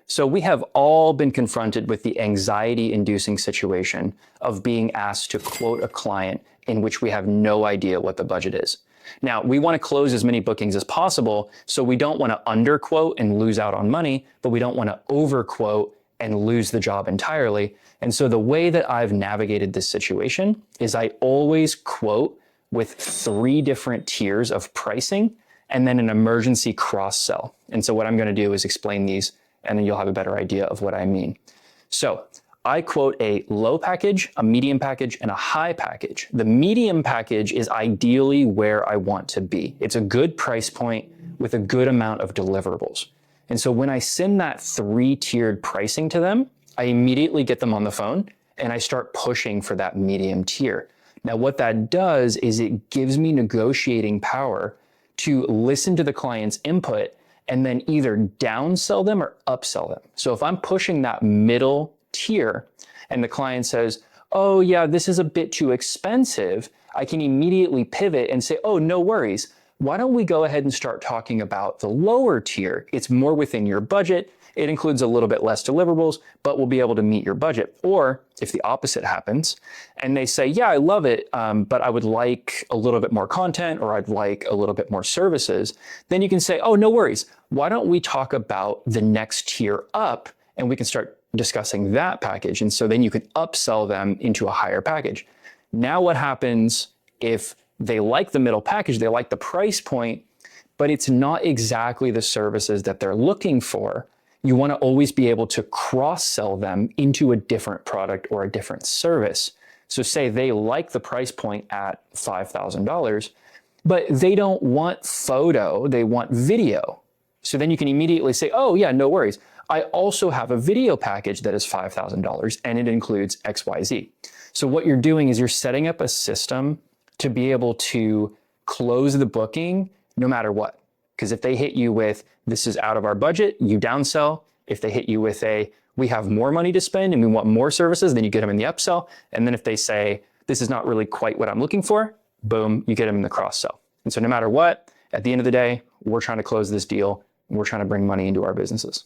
So we have all been confronted with the anxiety-inducing situation of being asked to quote a client in which we have no idea what the budget is. Now, we want to close as many bookings as possible, so we don't want to underquote and lose out on money, but we don't want to overquote and lose the job entirely. And so the way that I've navigated this situation is I always quote with 3 different tiers of pricing and then an emergency cross sell. And so what I'm going to do is explain these, and then you'll have a better idea of what I mean. So I quote a low package, a medium package, and a high package. The medium package is ideally where I want to be. It's a good price point with a good amount of deliverables. And so when I send that 3-tiered pricing to them, I immediately get them on the phone and I start pushing for that medium tier. Now, what that does is it gives me negotiating power to listen to the client's input and then either downsell them or upsell them. So if I'm pushing that middle tier and the client says, oh yeah, this is a bit too expensive, I can immediately pivot and say, oh, no worries. Why don't we go ahead and start talking about the lower tier? It's more within your budget. It includes a little bit less deliverables, but we'll be able to meet your budget. Or if the opposite happens and they say, yeah, I love it, but I would like a little bit more content or I'd like a little bit more services, then you can say, oh, no worries. Why don't we talk about the next tier up and we can start discussing that package. And so then you can upsell them into a higher package. Now what happens if they like the middle package, they like the price point, but it's not exactly the services that they're looking for? You want to always be able to cross-sell them into a different product or a different service. So say they like the price point at $5,000, but they don't want photo, they want video. So then you can immediately say, oh yeah, no worries. I also have a video package that is $5,000 and it includes XYZ. So what you're doing is you're setting up a system to be able to close the booking no matter what. Because if they hit you with, this is out of our budget, you downsell. If they hit you with a, we have more money to spend and we want more services, then you get them in the upsell. And then if they say, this is not really quite what I'm looking for, boom, you get them in the cross sell. And so no matter what, at the end of the day, we're trying to close this deal and we're trying to bring money into our businesses.